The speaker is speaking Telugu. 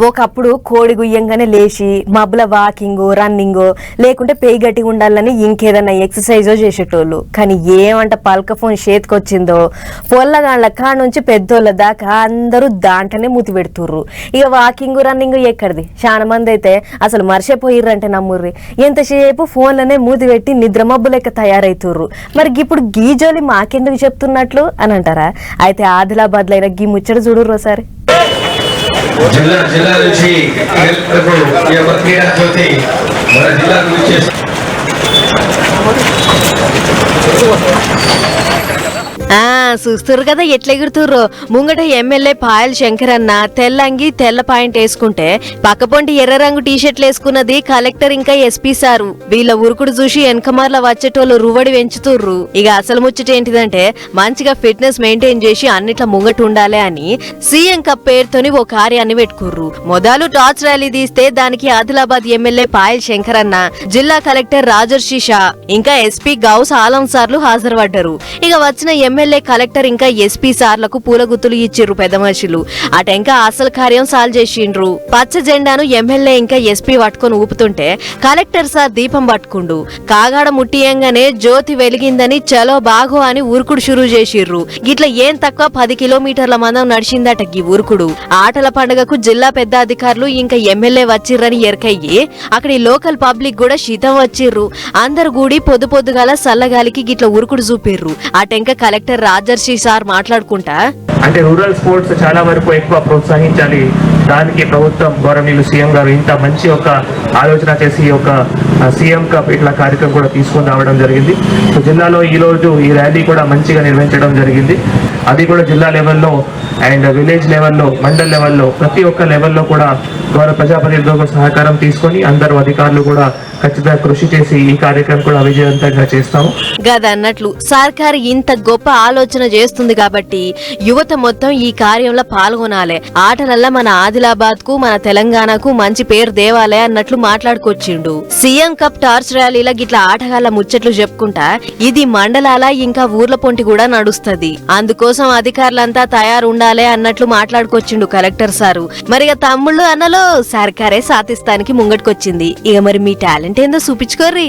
ఒకప్పుడు కోడి గుయ్యంగానే లేచి మబ్బుల వాకింగ్ రన్నింగ్ లేకుంటే పేయి గట్టి ఉండాలని ఇంకేదన్నా ఎక్సర్సైజో చేసేటోళ్ళు. కానీ ఏమంట పల్క ఫోన్ చేతికొచ్చిందో పొల్లగాళ్ళ కాడ నుంచి పెద్దోళ్ళ దాకా అందరూ దాంట్లోనే మూతి పెడుతుర్రు. ఇక వాకింగ్ రన్నింగ్ ఎక్కడిది, చాలా మంది అయితే అసలు మర్చిపోయిర్రంటే నమ్ముర్రి. ఎంతసేపు ఫోన్లనే మూతి పెట్టి నిద్ర మబ్బు లెక్క తయారైతుర్రు. మరి ఇప్పుడు గీజోలి మాకెందుకు చెప్తున్నట్లు అని అంటారా? అయితే ఆదిలాబాద్ లో గీ ముచ్చట చూడుర్రు ఒకసారి. జిల్లా నుంచి క్రీడా జ్యోతి మన జిల్లా గురించి చూస్తురు కదా ఎట్లా ఎగురుతుర్రో. ముంగట ఎమ్మెల్యే పాయల్ శంకర్ అన్న తెల్లంగి తెల్ల పాయింట్ వేసుకుంటే పక్కపొంటి ఎర్ర రంగు టీషర్ట్లు వేసుకున్నది కలెక్టర్ ఇంకా ఎస్పీ సారు. వీళ్ళ ఉరుకుడు చూసి వెనకమార్ల వచ్చేటోళ్ళు రువడి పెంచుతుర్రు. ఇక అసలు ముచ్చట ఏంటిదంటే మంచిగా ఫిట్నెస్ మెయింటైన్ చేసి అన్నిట్లా ముంగట ఉండాలి అని సీఎం కప్ పేరుతోని ఓ కార్యాన్ని పెట్టుకుర్రు. మొదలు టార్చ్ ర్యాలీ తీస్తే దానికి ఆదిలాబాద్ ఎమ్మెల్యే పాయల్ శంకర్ అన్న, జిల్లా కలెక్టర్ రాజర్షి షా ఇంకా ఎస్పీ గౌస్ ఆలం సార్లు హాజరుపడ్డారు. ఇక వచ్చిన ఎమ్మెల్యే కలెక్టర్ ఇంకా ఎస్పీ సార్లకు పూల గుత్తులు ఇచ్చిర్రు పెద్ద మనుషులు. అటెంకా అసలు కార్యం సాల్వ్ చేసిండ్రు. పచ్చ జెండాను ఎమ్మెల్యే ఇంకా ఎస్పీ పట్టుకొని ఊపుతుంటే కలెక్టర్ సార్ దీపం పట్టుకుండు. కాగాడ ముట్టియంగానే జ్యోతి వెలిగిందని చలో బాగో అని ఊరుకుడు షురూ చేసిర్రు. గిట్ల ఏం తక్కువ 10 కిలోమీటర్ల మందం నడిచిందట గీ ఊరుకుడు. ఆటల పండుగకు జిల్లా పెద్ద అధికారులు ఇంకా ఎమ్మెల్యే వచ్చిర్రని ఎరకయ్యి అక్కడి లోకల్ పబ్లిక్ కూడా శీతం వచ్చిర్రు. అందరు కూడి పొద్దుగాల సల్లగాలికి గిట్ల ఊరుకుడు చూపిర్రు. అటెంక కలెక్టర్ రాజర్షి సార్ మాట్లాడుకుంటా, అంటే రూరల్ స్పోర్ట్స్ చాలా వరకు ఎక్కువ ప్రోత్సహించాలి. దానికి ప్రభుత్వం గౌరవనీయులు సీఎం గారు ఇంత మంచి ఒక ఆలోచన చేసి ఒక సీఎం కప్ ఇట్లా కార్యక్రమం కూడా తీసుకొని రావడం జరిగింది. సో జిల్లాలో ఈ రోజు ఈ ర్యాలీ కూడా మంచిగా నిర్వహించడం జరిగింది. అది కూడా జిల్లా లెవెల్లో అండ్ విలేజ్ లెవెల్లో మండల్ లెవెల్లో ప్రతి ఒక్క లెవెల్లో కూడా గౌరవ ప్రజాప్రతినిధులకు సహకారం తీసుకొని అందరూ అధికారులు కూడా ఖచ్చితంగా కృషి చేసి ఈ కార్యక్రమం కూడా విజయవంతంగా చేస్తాము. గదన్నట్లు సర్కారు ఇంత గొప్ప ఆలోచన చేస్తుంది కాబట్టి యువత మొత్తం ఈ కార్యంలో పాల్గొనాలి. ఆటలల్ల మన ఆదిలాబాద్ కు మన తెలంగాణకు మంచి పేరు దేవాలే అన్నట్లు మాట్లాడుకొచ్చిండు. సీఎం కప్ టార్చ్ ర్యాలీల గిట్ల ఆటగాళ్ల ముచ్చట్లు చెప్పుకుంటా ఇది మండలాల ఇంకా ఊర్ల పొంటి కూడా నడుస్తది. అందుకోసం అధికారులంతా తయారు ఉండాలి అన్నట్లు మాట్లాడుకొచ్చిండు కలెక్టర్ సారు. మరిగా తమ్ముళ్ళు అన్నలో సర్కారే సాధిస్తానికి ముంగట్కొచ్చింది. ఇక మరి మీ టాలెంట్ ఏందో చూపించుకోర్రి.